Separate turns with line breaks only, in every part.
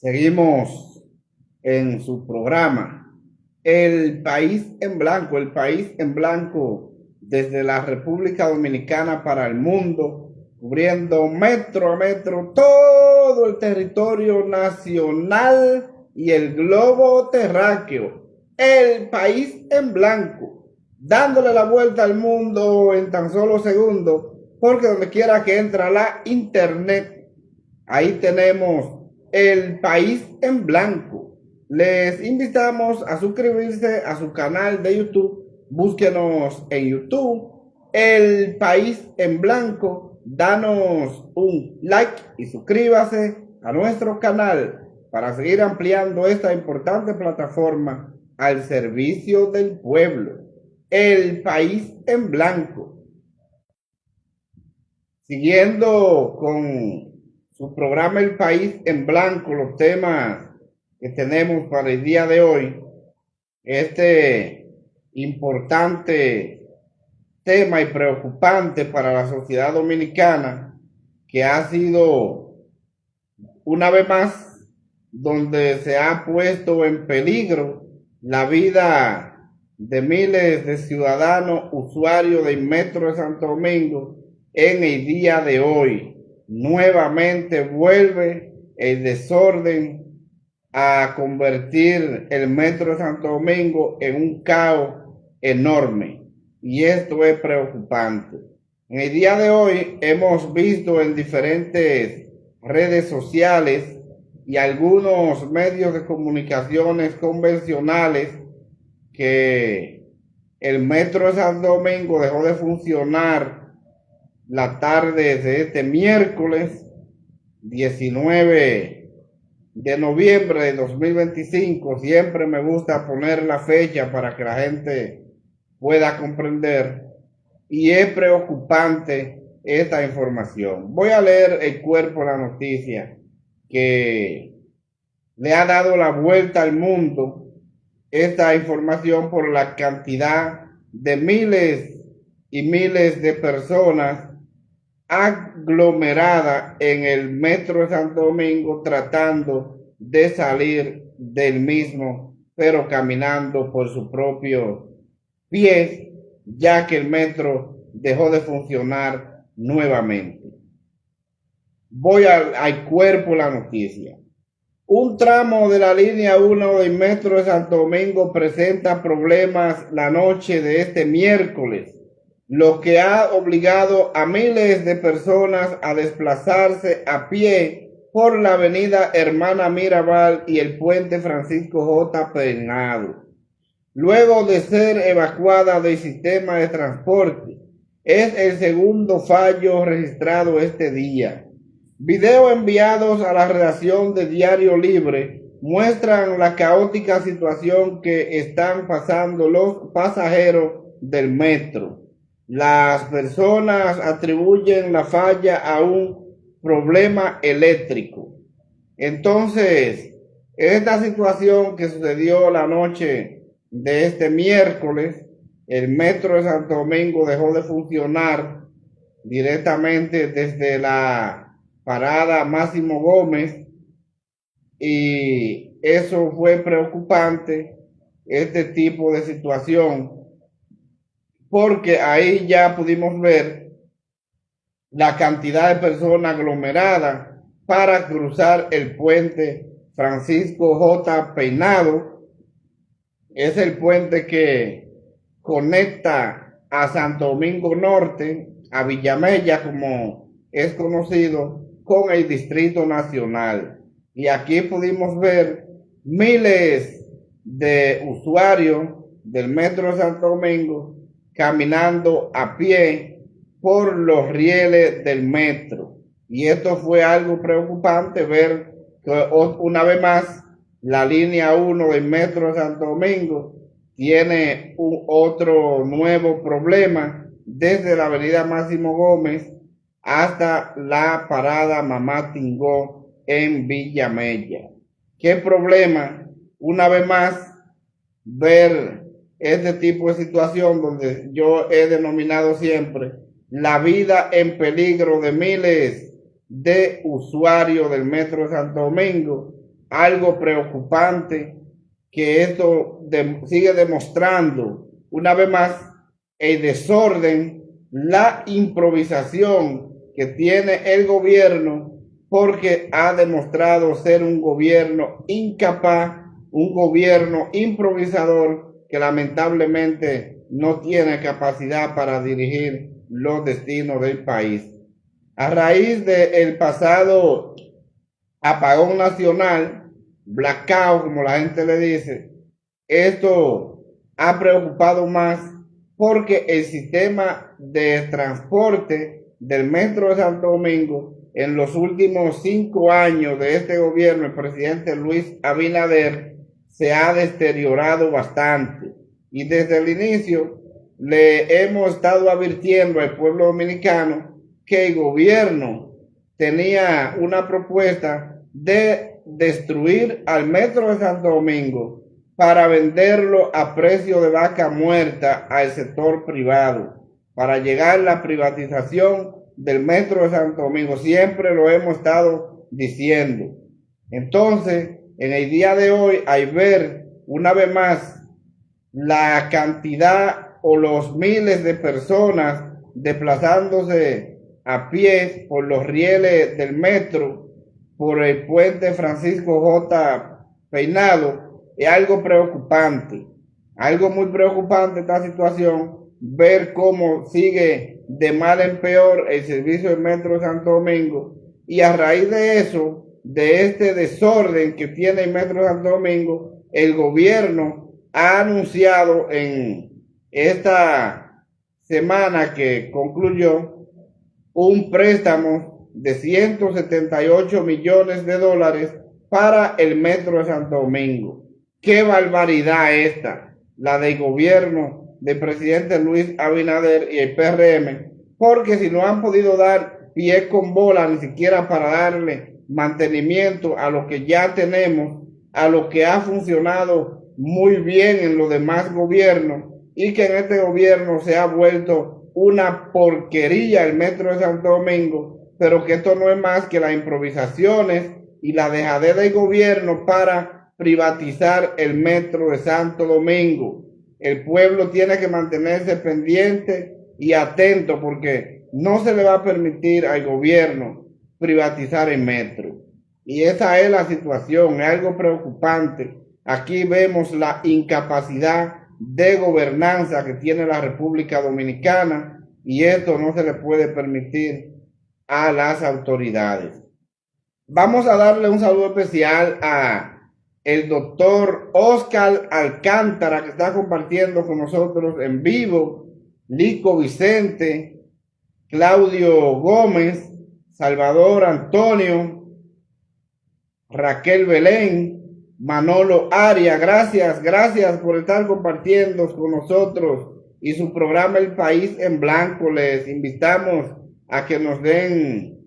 Seguimos en su programa, El País en Blanco, El País en Blanco, desde la República Dominicana para el mundo, cubriendo metro a metro todo el territorio nacional y el globo terráqueo. El País en Blanco, dándole la vuelta al mundo en tan solo segundos, porque donde quiera que entra la internet, ahí tenemos El País en Blanco. Les invitamos a suscribirse a su canal de YouTube. Búsquenos en YouTube, El País en Blanco. Danos un like y suscríbase a nuestro canal para seguir ampliando esta importante plataforma al servicio del pueblo. El País en Blanco. Siguiendo con su programa El País en Blanco, los temas que tenemos para el día de hoy, este importante tema y preocupante para la sociedad dominicana, que ha sido una vez más donde se ha puesto en peligro la vida de miles de ciudadanos usuarios del Metro de Santo Domingo. En el día de hoy nuevamente vuelve el desorden a convertir el Metro de Santo Domingo en un caos enorme, y esto es preocupante. En el día de hoy hemos visto en diferentes redes sociales y algunos medios de comunicaciones convencionales que el Metro de Santo Domingo dejó de funcionar la tarde de este miércoles 19 de noviembre de 2025. Siempre me gusta poner la fecha para que la gente pueda comprender, y es preocupante esta información. Voy a leer el cuerpo de la noticia que le ha dado la vuelta al mundo esta información por la cantidad de miles y miles de personas aglomerada en el Metro de Santo Domingo tratando de salir del mismo, pero caminando por sus propios pies, ya que el metro dejó de funcionar nuevamente. Voy al cuerpo de la noticia. Un tramo de la línea 1 del Metro de Santo Domingo presenta problemas la noche de este miércoles, lo que ha obligado a miles de personas a desplazarse a pie por la avenida Hermana Mirabal y el puente Francisco J. Peinado, luego de ser evacuada del sistema de transporte. Es el segundo fallo registrado este día. Videos enviados a la redacción de Diario Libre muestran la caótica situación que están pasando los pasajeros del metro. Las personas atribuyen la falla a un problema eléctrico. Entonces, esta situación que sucedió la noche de este miércoles, el Metro de Santo Domingo dejó de funcionar directamente desde la parada Máximo Gómez, y eso fue preocupante, este tipo de situación, porque ahí ya pudimos ver la cantidad de personas aglomeradas para cruzar el puente Francisco J. Peinado. Es el puente que conecta a Santo Domingo Norte, a Villamella, como es conocido, con el Distrito Nacional. Y aquí pudimos ver miles de usuarios del Metro de Santo Domingo caminando a pie por los rieles del metro. Y esto fue algo preocupante, ver que una vez más la línea 1 del Metro de Santo Domingo tiene otro nuevo problema desde la avenida Máximo Gómez hasta la parada Mamá Tingó en Villamella. ¿Qué problema? Una vez más, ver este tipo de situación donde yo he denominado siempre la vida en peligro de miles de usuarios del Metro de Santo Domingo, algo preocupante que esto sigue demostrando una vez más el desorden, la improvisación que tiene el gobierno, porque ha demostrado ser un gobierno incapaz, un gobierno improvisador que lamentablemente no tiene capacidad para dirigir los destinos del país. A raíz del pasado apagón nacional, blackout, como la gente le dice, esto ha preocupado más porque el sistema de transporte del Metro de Santo Domingo en los últimos 5 años de este gobierno, el presidente Luis Abinader, se ha deteriorado bastante. Y desde el inicio le hemos estado advirtiendo al pueblo dominicano que el gobierno tenía una propuesta de destruir al Metro de Santo Domingo para venderlo a precio de vaca muerta al sector privado, para llegar a la privatización del Metro de Santo Domingo. Siempre lo hemos estado diciendo. Entonces, en el día de hoy, al ver una vez más la cantidad o los miles de personas desplazándose a pie por los rieles del metro, por el puente Francisco J. Peinado, es algo preocupante, algo muy preocupante esta situación, ver cómo sigue de mal en peor el servicio del Metro de Santo Domingo, y a raíz de eso, de este desorden que tiene el Metro de Santo Domingo, el gobierno ha anunciado en esta semana que concluyó un préstamo de 178 millones de dólares para el Metro de Santo Domingo. ¡Qué barbaridad esta! La del gobierno del presidente Luis Abinader y el PRM, porque si no han podido dar pie con bola ni siquiera para darle mantenimiento a lo que ya tenemos, a lo que ha funcionado muy bien en los demás gobiernos, y que en este gobierno se ha vuelto una porquería el Metro de Santo Domingo, pero que esto no es más que las improvisaciones y la dejadez del gobierno para privatizar el Metro de Santo Domingo. El pueblo tiene que mantenerse pendiente y atento, porque no se le va a permitir al gobierno privatizar el metro. Y esa es la situación, es algo preocupante. Aquí vemos la incapacidad de gobernanza que tiene la República Dominicana, y esto no se le puede permitir a las autoridades. Vamos a darle un saludo especial a el doctor Oscar Alcántara, que está compartiendo con nosotros en vivo, Lico Vicente, Claudio Gómez, Salvador Antonio, Raquel Belén, Manolo Arias. Gracias por estar compartiendo con nosotros y su programa El País en Blanco. Les invitamos a que nos den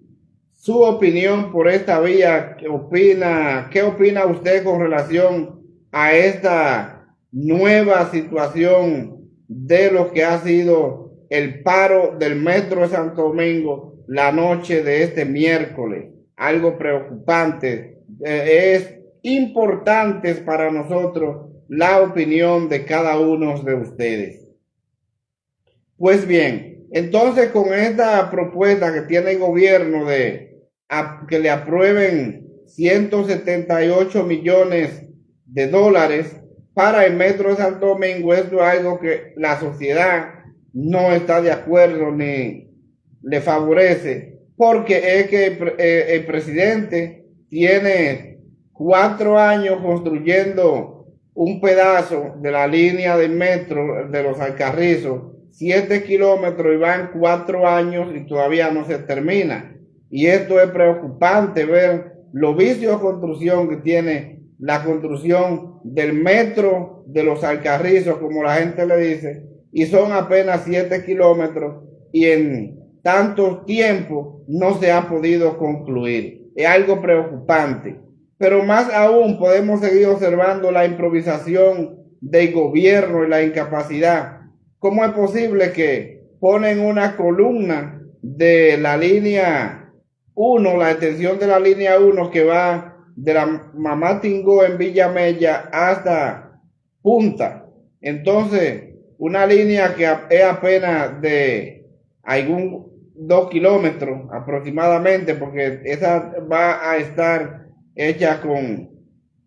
su opinión por esta vía. ¿Qué opina usted con relación a esta nueva situación de lo que ha sido el paro del Metro de Santo Domingo la noche de este miércoles? Algo preocupante. Es importante para nosotros la opinión de cada uno de ustedes. Pues bien, entonces con esta propuesta que tiene el gobierno de que le aprueben 178 millones de dólares para el Metro de Santo Domingo, esto es algo que la sociedad no está de acuerdo ni le favorece, porque es que el presidente tiene 4 años construyendo un pedazo de la línea del metro de los Alcarrizos, 7 kilómetros, y van 4 años y todavía no se termina. Y esto es preocupante, ver los vicios de construcción que tiene la construcción del metro de los Alcarrizos, como la gente le dice, y son apenas 7 kilómetros y en tanto tiempo no se ha podido concluir. Es algo preocupante. Pero más aún podemos seguir observando la improvisación del gobierno y la incapacidad. ¿Cómo es posible que ponen una columna de la línea 1, la extensión de la línea 1 que va de la Mamá Tingó en Villamella hasta Punta. Entonces, una línea que es apenas de algún 2 kilómetros aproximadamente, porque esa va a estar hecha con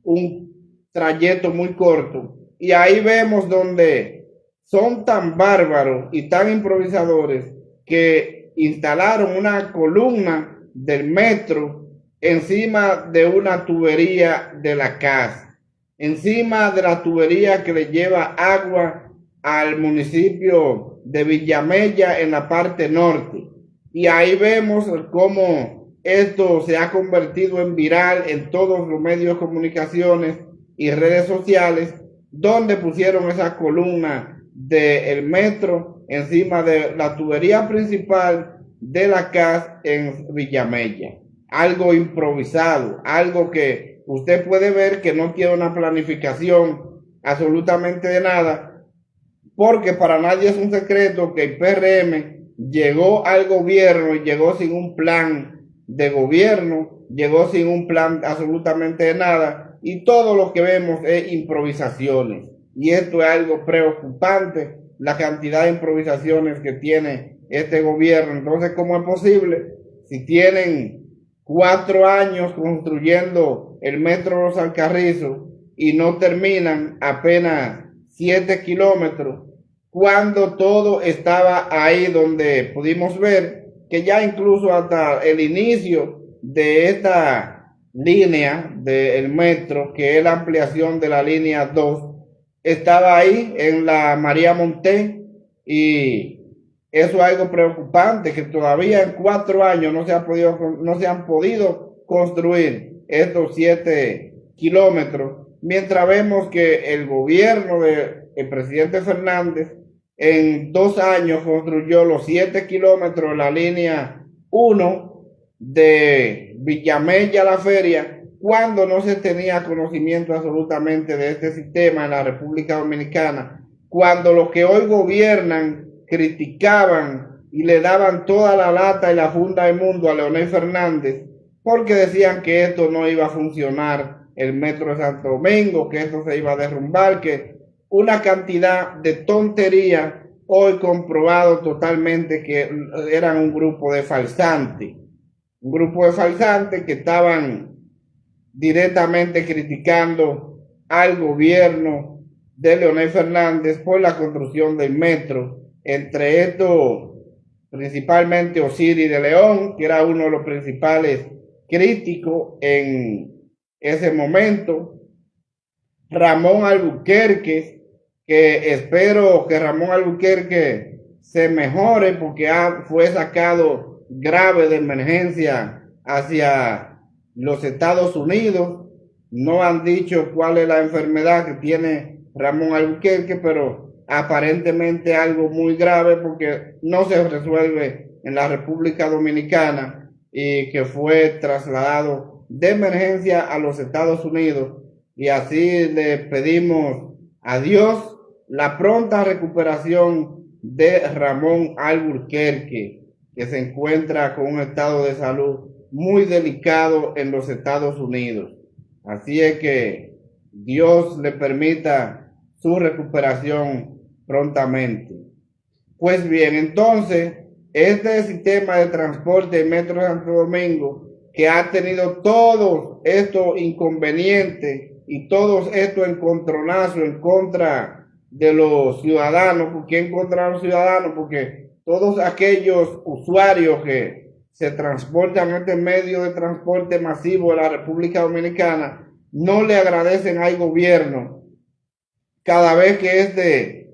un trayecto muy corto. Y ahí vemos donde son tan bárbaros y tan improvisadores que instalaron una columna del metro encima de una tubería de la casa, encima de la tubería que le lleva agua al municipio de Villamella en la parte norte. Y ahí vemos cómo esto se ha convertido en viral en todos los medios de comunicaciones y redes sociales, donde pusieron esa columna del metro encima de la tubería principal de la casa en Villamella. Algo improvisado, algo que usted puede ver que no tiene una planificación absolutamente de nada, porque para nadie es un secreto que el PRM llegó al gobierno y llegó sin un plan de gobierno, llegó sin un plan absolutamente de nada, y todo lo que vemos es improvisaciones. Y esto es algo preocupante, la cantidad de improvisaciones que tiene este gobierno. Entonces, ¿cómo es posible? Si tienen 4 años construyendo el metro Los Alcarrizos y no terminan apenas 7 kilómetros, cuando todo estaba ahí donde pudimos ver que ya incluso hasta el inicio de esta línea del metro, que es la ampliación de la línea 2, estaba ahí en la María Monté, y eso es algo preocupante, que todavía en 4 años no se han podido construir estos 7 kilómetros, mientras vemos que el gobierno del presidente Fernández en 2 años construyó los 7 kilómetros de la línea 1 de Villamella a la Feria, cuando no se tenía conocimiento absolutamente de este sistema en la República Dominicana, cuando los que hoy gobiernan criticaban y le daban toda la lata y la funda del mundo a Leonel Fernández, porque decían que esto no iba a funcionar, el metro de Santo Domingo, que esto se iba a derrumbar, que una cantidad de tonterías, hoy comprobado totalmente que eran un grupo de falsantes, que estaban directamente criticando al gobierno de Leonel Fernández por la construcción del metro. Entre estos, principalmente Osiris de León, que era uno de los principales críticos en ese momento, Ramón Albuquerque, que espero que Ramón Albuquerque se mejore, porque fue sacado grave de emergencia hacia los Estados Unidos. No han dicho cuál es la enfermedad que tiene Ramón Albuquerque, pero aparentemente algo muy grave, porque no se resuelve en la República Dominicana, y que fue trasladado de emergencia a los Estados Unidos. Y así le pedimos a Dios la pronta recuperación de Ramón Albuquerque, que se encuentra con un estado de salud muy delicado en los Estados Unidos. Así es que Dios le permita su recuperación prontamente. Pues bien, entonces, este sistema de transporte del Metro de Santo Domingo, que ha tenido todos estos inconvenientes y todos estos encontronazos en contra de los ciudadanos. ¿Por qué en contra de los ciudadanos? Porque todos aquellos usuarios que se transportan en este medio de transporte masivo de la República Dominicana no le agradecen al gobierno cada vez que este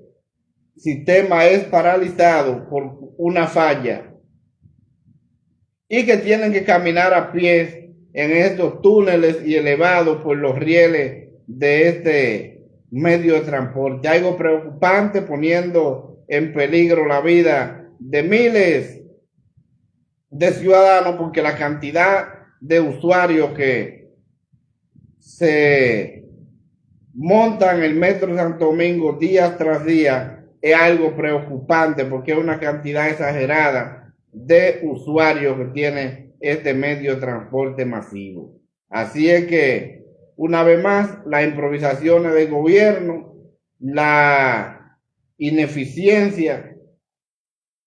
sistema es paralizado por una falla, y que tienen que caminar a pies en estos túneles y elevados por los rieles de este medio de transporte. Algo preocupante, poniendo en peligro la vida de miles de ciudadanos, porque la cantidad de usuarios que se montan el Metro de Santo Domingo día tras día es algo preocupante, porque es una cantidad exagerada de usuarios que tiene este medio de transporte masivo. Así es que, una vez más, las improvisaciones del gobierno, la ineficiencia,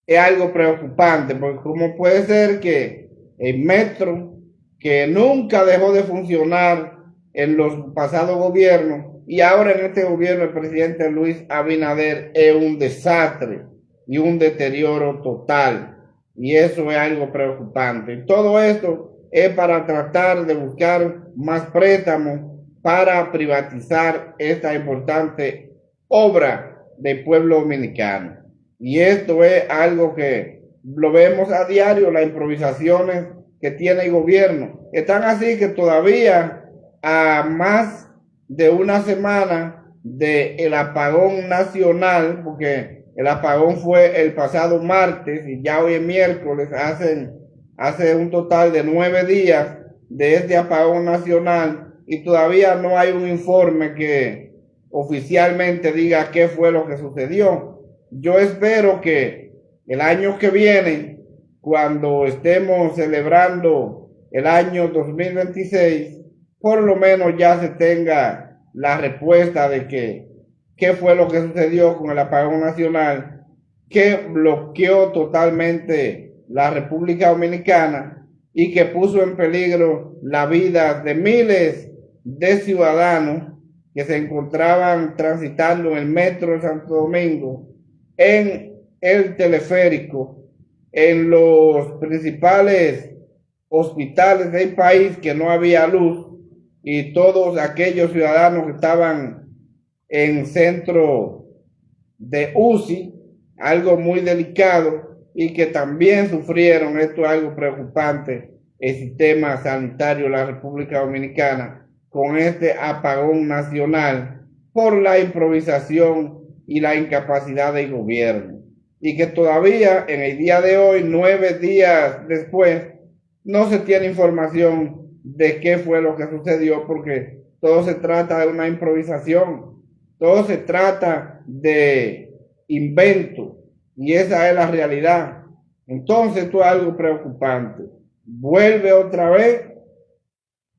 es algo preocupante, porque cómo puede ser que el metro, que nunca dejó de funcionar en los pasados gobiernos, y ahora en este gobierno el presidente Luis Abinader es un desastre y un deterioro total, y eso es algo preocupante. Y todo esto es para tratar de buscar más préstamos para privatizar esta importante obra del pueblo dominicano. Y esto es algo que lo vemos a diario, las improvisaciones que tiene el gobierno. Están así que todavía a más de una semana del apagón nacional, porque el apagón fue el pasado martes y ya hoy es miércoles, hace un total de 9 días de este apagón nacional y todavía no hay un informe que oficialmente diga qué fue lo que sucedió. Yo espero que el año que viene, cuando estemos celebrando el año 2026, por lo menos ya se tenga la respuesta de qué fue lo que sucedió con el apagón nacional, que bloqueó totalmente la República Dominicana y que puso en peligro la vida de miles de ciudadanos que se encontraban transitando en el metro de Santo Domingo, en el teleférico, en los principales hospitales del país que no había luz, y todos aquellos ciudadanos que estaban en centro de UCI, algo muy delicado, y que también sufrieron, esto es algo preocupante, el sistema sanitario de la República Dominicana con este apagón nacional por la improvisación y la incapacidad del gobierno. Y que todavía en el día de hoy, 9 días después, no se tiene información de qué fue lo que sucedió, porque todo se trata de una improvisación, todo se trata de invento, y esa es la realidad. Entonces esto es algo preocupante. Vuelve otra vez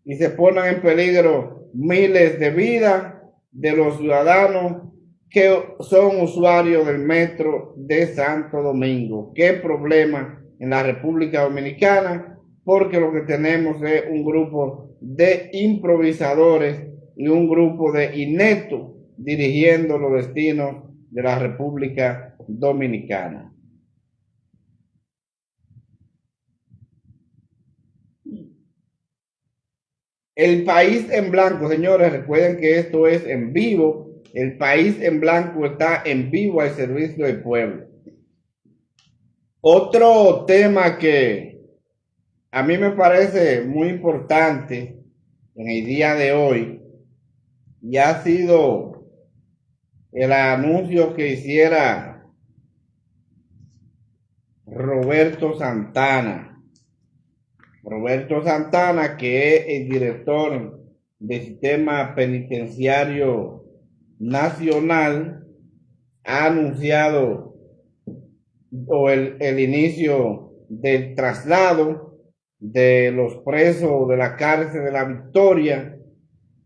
y se ponen en peligro miles de vidas de los ciudadanos que son usuarios del metro de Santo Domingo. Qué problema en la República Dominicana, porque lo que tenemos es un grupo de improvisadores y un grupo de ineptos dirigiendo los destinos de la República Dominicana. El país en blanco, señores, recuerden que esto es en vivo. El país en blanco está en vivo al servicio del pueblo. Otro tema que a mí me parece muy importante en el día de hoy, y ha sido el anuncio que hiciera Roberto Santana. Roberto Santana, que es el director del Sistema Penitenciario Nacional, ha anunciado el inicio del traslado de los presos de la cárcel de la Victoria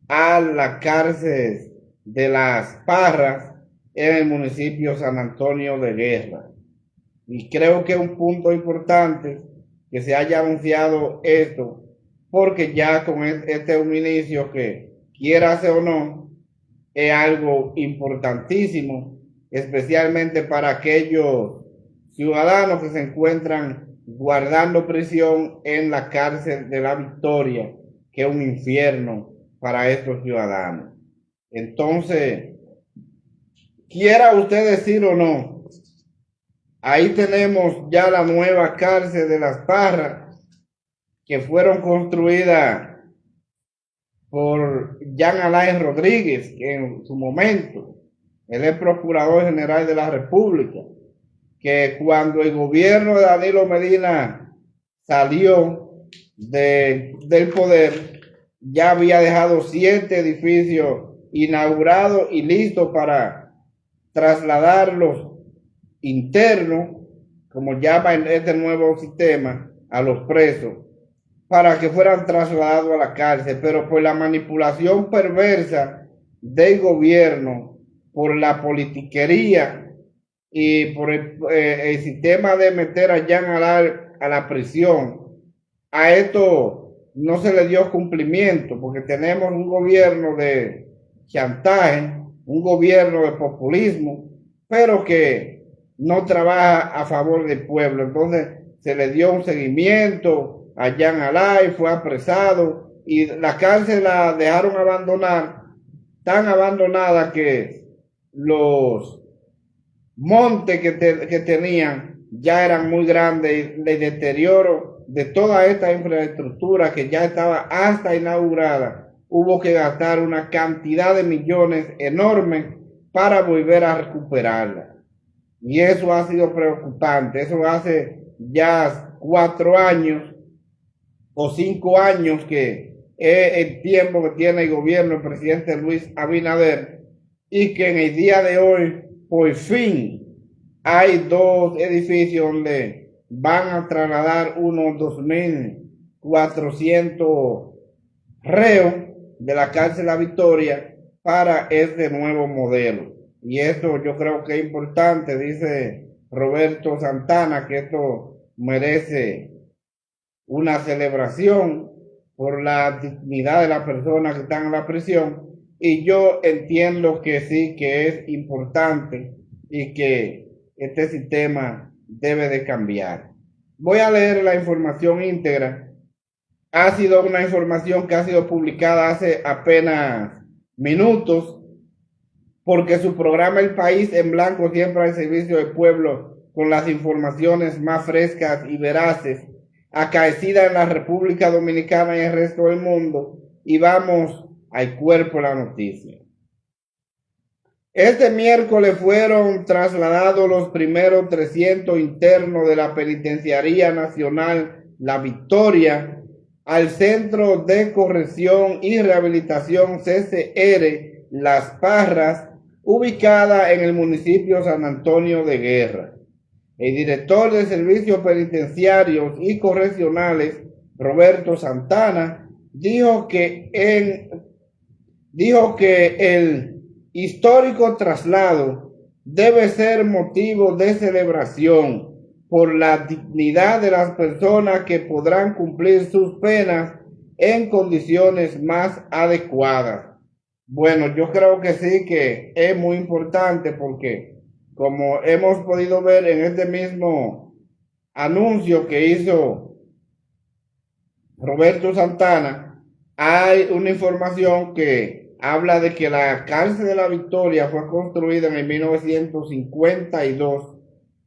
a la cárcel de Las Parras en el municipio San Antonio de Guerra. Y creo que es un punto importante que se haya anunciado esto, porque ya con este es un inicio que, quiera o no, es algo importantísimo, especialmente para aquellos ciudadanos que se encuentran guardando prisión en la cárcel de la Victoria, que es un infierno para estos ciudadanos. Entonces, quiera usted decir o no, ahí tenemos ya la nueva cárcel de Las Parras, que fueron construidas por Jean Alain Rodríguez, que en su momento, él es Procurador General de la República, que cuando el gobierno de Danilo Medina salió del poder, ya había dejado 7 edificios inaugurados y listos para trasladarlos internos, como llama este nuevo sistema, a los presos. para que fueran trasladados a la cárcel, pero por la manipulación perversa del gobierno, por la politiquería y por el sistema de meter a Jean Alain a la prisión, a esto no se le dio cumplimiento, porque tenemos un gobierno de chantaje, un gobierno de populismo, pero que no trabaja a favor del pueblo. Entonces se le dio un seguimiento a Jean Alain, fue apresado y la cárcel la dejaron abandonar, tan abandonada que los montes que tenían ya eran muy grandes y el deterioro de toda esta infraestructura que ya estaba hasta inaugurada, hubo que gastar una cantidad de millones enormes para volver a recuperarla. Y eso ha sido preocupante. Eso hace ya 4 años o 5 años que es el tiempo que tiene el gobierno del presidente Luis Abinader, y que en el día de hoy por fin hay 2 edificios donde van a trasladar unos 2.400 reos de la cárcel La Victoria para este nuevo modelo. Y esto yo creo que es importante, dice Roberto Santana, que esto merece una celebración por la dignidad de las personas que están en la prisión, y yo entiendo que sí, que es importante y que este sistema debe de cambiar. Voy a leer la información íntegra. Ha sido una información que ha sido publicada hace apenas minutos, porque su programa El País en Blanco siempre al servicio del pueblo con las informaciones más frescas y veraces acaecidas en la República Dominicana y el resto del mundo. Y vamos al cuerpo de la noticia. Este miércoles fueron trasladados los primeros 300 internos de la Penitenciaría Nacional La Victoria al Centro de Corrección y Rehabilitación CCR Las Parras, ubicada en el municipio San Antonio de Guerra. El director de Servicios Penitenciarios y Correccionales, Roberto Santana, dijo que el histórico traslado debe ser motivo de celebración por la dignidad de las personas que podrán cumplir sus penas en condiciones más adecuadas. Bueno, yo creo que sí, que es muy importante, porque como hemos podido ver en este mismo anuncio que hizo Roberto Santana, hay una información que habla de que la cárcel de La Victoria fue construida en el 1952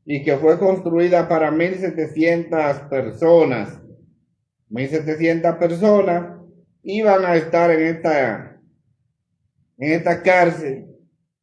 y que fue construida para 1.700 personas. 1.700 personas iban a estar en esta cárcel,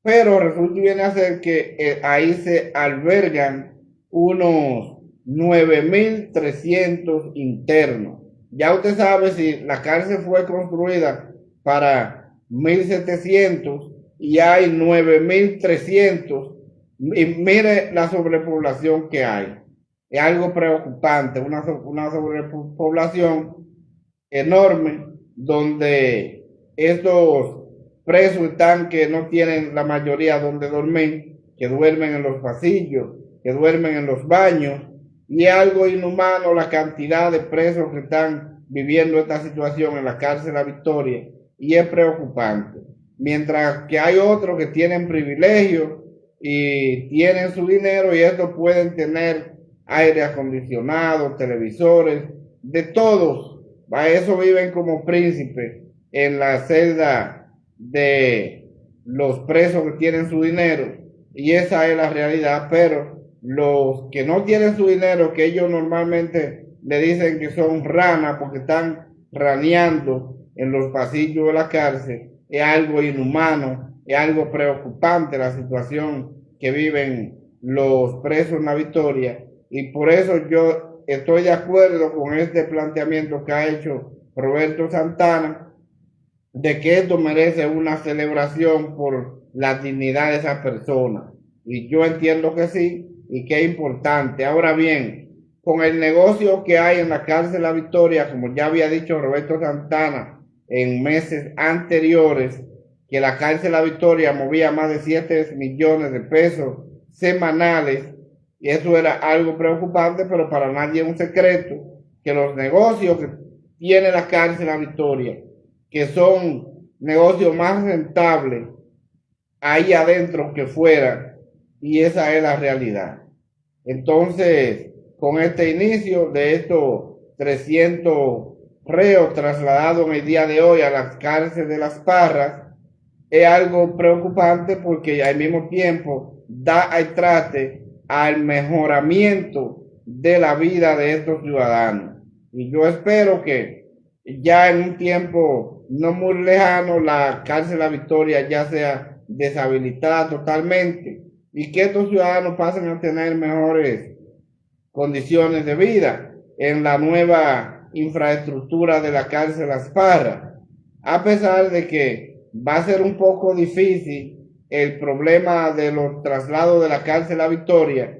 pero resulta y viene a ser que ahí se albergan unos 9.300 internos. Ya usted sabe, si la cárcel fue construida para 1.700 y hay 9.300, y mire la sobrepoblación que hay. Es algo preocupante, una sobrepoblación enorme, donde estos presos están que no tienen la mayoría donde dormir, que duermen en los pasillos, que duermen en los baños, y es algo inhumano la cantidad de presos que están viviendo esta situación en la cárcel La Victoria, y es preocupante. Mientras que hay otros que tienen privilegios y tienen su dinero, y estos pueden tener aire acondicionado, televisores, de todos. A eso viven como príncipes en la celda de los presos que tienen su dinero, y esa es la realidad. Pero los que no tienen su dinero, que ellos normalmente le dicen que son ranas porque están raneando en los pasillos de la cárcel, es algo inhumano, es algo preocupante la situación que viven los presos en La Victoria. Y por eso yo estoy de acuerdo con este planteamiento que ha hecho Roberto Santana, de que esto merece una celebración por la dignidad de esas personas. Y yo entiendo que sí, y que es importante. Ahora bien, con el negocio que hay en la cárcel La Victoria, como ya había dicho Roberto Santana en meses anteriores, que la cárcel La Victoria movía más de 7 millones de pesos semanales, y eso era algo preocupante, pero para nadie es un secreto que los negocios que tiene la cárcel La Victoria, que son negocios más rentables ahí adentro que fuera, y esa es la realidad. Entonces, con este inicio de estos 300 reos trasladados en el día de hoy a las cárceles de Las Parras, es algo preocupante porque al mismo tiempo da al traste al mejoramiento de la vida de estos ciudadanos. Y yo espero que ya en un tiempo no muy lejano la cárcel La Victoria ya sea deshabilitada totalmente y que estos ciudadanos pasen a tener mejores condiciones de vida en la nueva infraestructura de la cárcel Las Parras, a pesar de que va a ser un poco difícil el problema de los traslados de la cárcel La Victoria,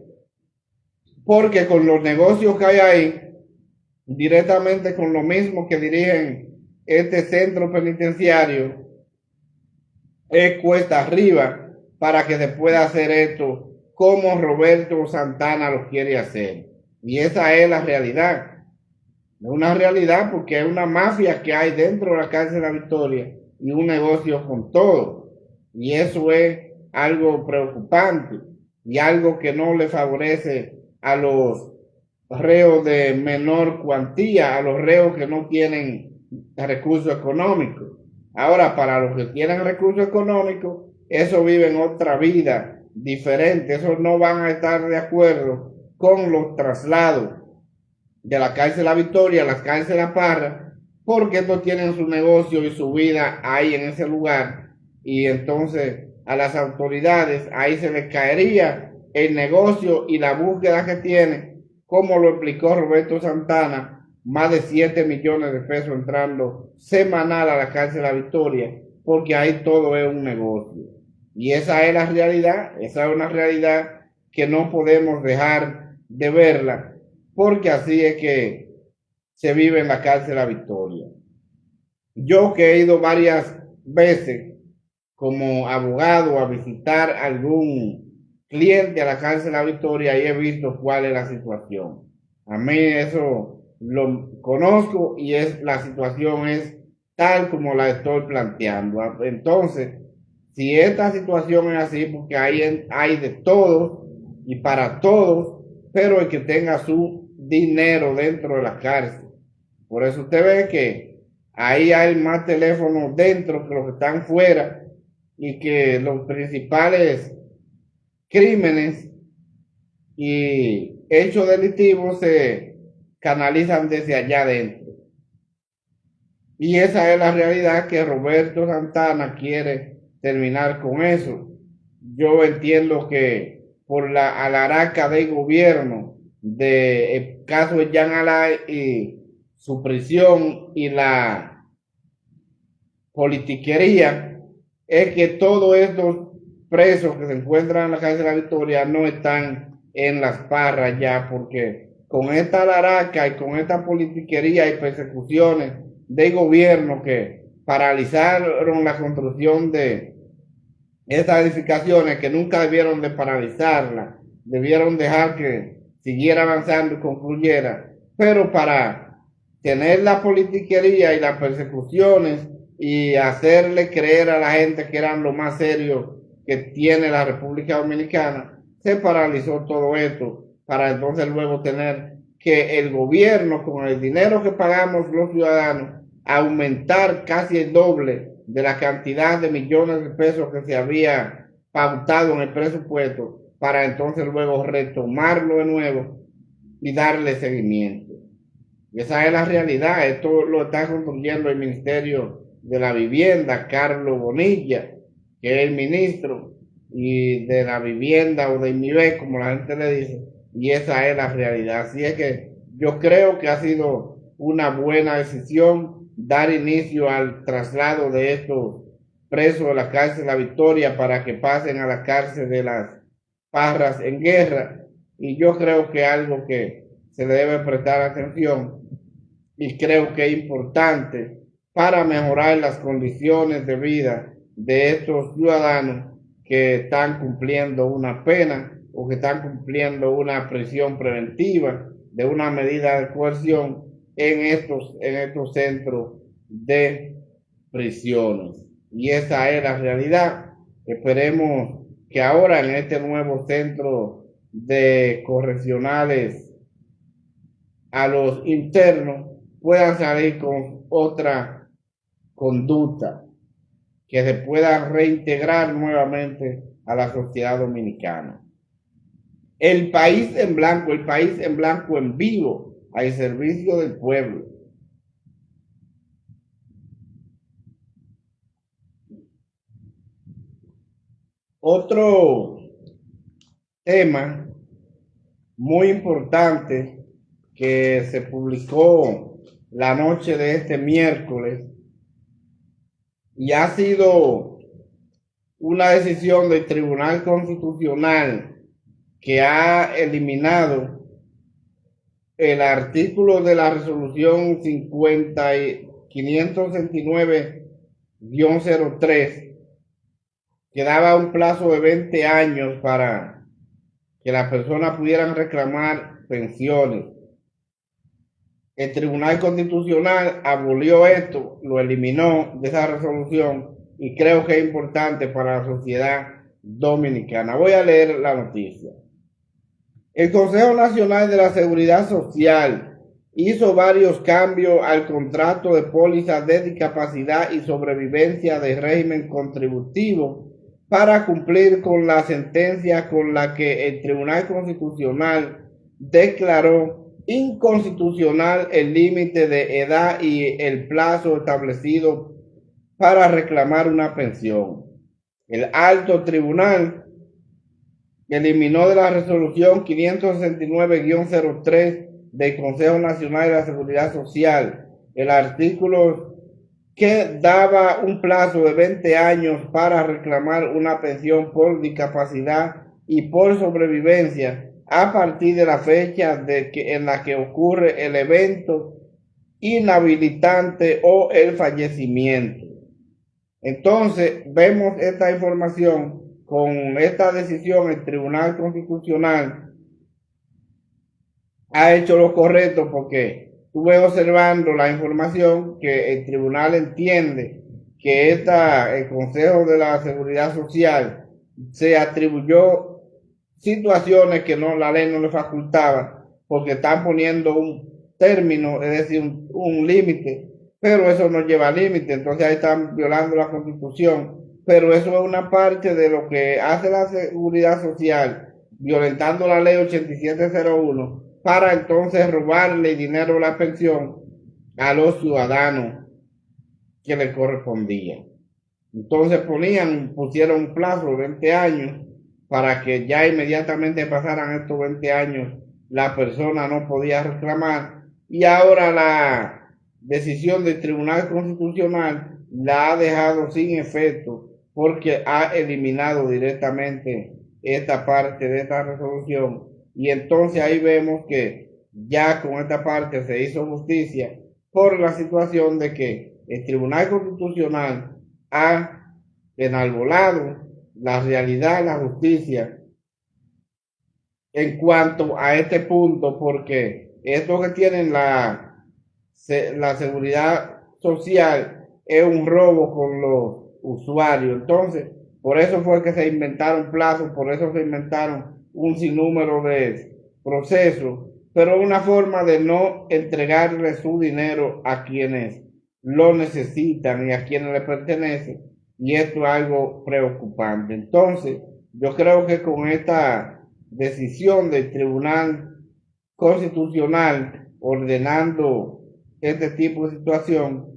porque con los negocios que hay ahí, directamente con lo mismo que dirigen este centro penitenciario, es cuesta arriba para que se pueda hacer esto como Roberto Santana lo quiere hacer. Y esa es la realidad. Es una realidad porque hay una mafia que hay dentro de la cárcel de La Victoria y un negocio con todo. Y eso es algo preocupante y algo que no le favorece a los reos de menor cuantía, a los reos que no tienen recursos económicos. Ahora, para los que tienen recursos económicos, eso viven otra vida diferente. Esos no van a estar de acuerdo con los traslados de la cárcel La Victoria a la cárcel La Parra, porque estos tienen su negocio y su vida ahí en ese lugar, y entonces a las autoridades ahí se les caería el negocio y la búsqueda que tienen, como lo explicó Roberto Santana, más de 7 millones de pesos entrando semanal a la cárcel La Victoria, porque ahí todo es un negocio. Y esa es la realidad, esa es una realidad que no podemos dejar de verla, porque así es que se vive en la cárcel La Victoria. Yo que he ido varias veces como abogado a visitar algún cliente a la cárcel La Victoria y he visto cuál es la situación. A mí eso lo conozco y la situación es tal como la estoy planteando. Entonces, si esta situación es así, porque hay de todos y para todos, pero el que tenga su dinero dentro de la cárcel. Por eso usted ve que ahí hay más teléfonos dentro que los que están fuera y que los principales crímenes y hechos delictivos se canalizan desde allá adentro. Y esa es la realidad que Roberto Santana quiere terminar con eso. Yo entiendo que por la alaraca del gobierno, del caso de Jean Alain y su prisión y la politiquería, es que todos estos presos que se encuentran en la cárcel de La Victoria no están en Las Parras ya, porque con esta alaraca y con esta politiquería y persecuciones del gobierno que paralizaron la construcción de estas edificaciones, que nunca debieron de paralizarla, debieron dejar que siguiera avanzando y concluyera, pero para tener la politiquería y las persecuciones y hacerle creer a la gente que eran lo más serio que tiene la República Dominicana, se paralizó todo esto para entonces luego tener que el gobierno, con el dinero que pagamos los ciudadanos, aumentar casi el doble de la cantidad de millones de pesos que se había pautado en el presupuesto, para entonces luego retomarlo de nuevo y darle seguimiento. Y esa es la realidad. Esto lo está construyendo el Ministerio de la Vivienda, Carlos Bonilla, que es el ministro y de la vivienda o de MIBE, como la gente le dice, y esa es la realidad. Así es que yo creo que ha sido una buena decisión dar inicio al traslado de estos presos de la cárcel La Victoria para que pasen a la cárcel de Las Parras en Guerra, y yo creo que algo que se le debe prestar atención y creo que es importante para mejorar las condiciones de vida de estos ciudadanos que están cumpliendo una pena o que están cumpliendo una prisión preventiva de una medida de coerción en estos centros de prisiones. Y esa es la realidad. Esperemos que ahora en este nuevo centro de correccionales a los internos puedan salir con otra conducta, que se puedan reintegrar nuevamente a la sociedad dominicana. El país en blanco en vivo, al servicio del pueblo. Otro tema muy importante que se publicó la noche de este miércoles y ha sido una decisión del Tribunal Constitucional que ha eliminado el artículo de la resolución 569-03 que daba un plazo de 20 años para que las personas pudieran reclamar pensiones. El Tribunal Constitucional abolió esto, lo eliminó de esa resolución y creo que es importante para la sociedad dominicana. Voy a leer la noticia. El Consejo Nacional de la Seguridad Social hizo varios cambios al contrato de póliza de discapacidad y sobrevivencia de régimen contributivo para cumplir con la sentencia con la que el Tribunal Constitucional declaró inconstitucional el límite de edad y el plazo establecido para reclamar una pensión. El alto tribunal eliminó de la resolución 569-03 del Consejo Nacional de la Seguridad Social el artículo que daba un plazo de 20 años para reclamar una pensión por discapacidad y por sobrevivencia a partir de la fecha en la que ocurre el evento inhabilitante o el fallecimiento. Entonces, vemos esta información con esta decisión. El Tribunal Constitucional ha hecho lo correcto porque estuve observando la información que el tribunal entiende que el Consejo de la Seguridad Social se atribuyó situaciones que la ley no le facultaba porque están poniendo un término, es decir, un límite, pero eso no lleva límite, entonces ahí están violando la Constitución. Pero eso es una parte de lo que hace la Seguridad Social, violentando la ley 8701, para entonces robarle dinero de la pensión a los ciudadanos que le correspondía. Entonces pusieron un plazo de 20 años para que ya inmediatamente pasaran estos 20 años, la persona no podía reclamar, y ahora la decisión del Tribunal Constitucional la ha dejado sin efecto porque ha eliminado directamente esta parte de esta resolución. Y entonces ahí vemos que ya con esta parte se hizo justicia por la situación de que el Tribunal Constitucional ha enarbolado la realidad, la justicia en cuanto a este punto, porque esto que tienen la seguridad social es un robo con los usuarios. Entonces, por eso fue que se inventaron plazos, por eso se inventaron un sinnúmero de procesos, pero una forma de no entregarle su dinero a quienes lo necesitan y a quienes le pertenece, y esto es algo preocupante. Entonces, yo creo que con esta decisión del Tribunal Constitucional ordenando este tipo de situación,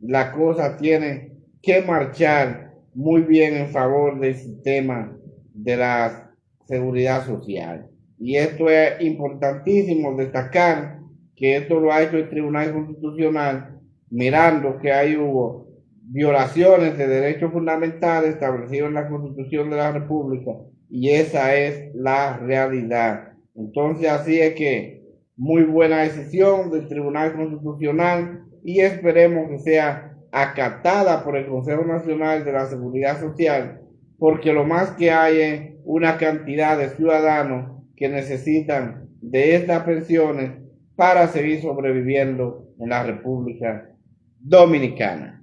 la cosa tiene que marchar muy bien en favor del sistema de la seguridad social. Y esto es importantísimo destacar que esto lo ha hecho el Tribunal Constitucional mirando que hubo violaciones de derechos fundamentales establecidos en la Constitución de la República, y esa es la realidad. Entonces así es que muy buena decisión del Tribunal Constitucional y esperemos que sea acatada por el Consejo Nacional de la Seguridad Social, porque lo más que hay es una cantidad de ciudadanos que necesitan de estas pensiones para seguir sobreviviendo en la República Dominicana.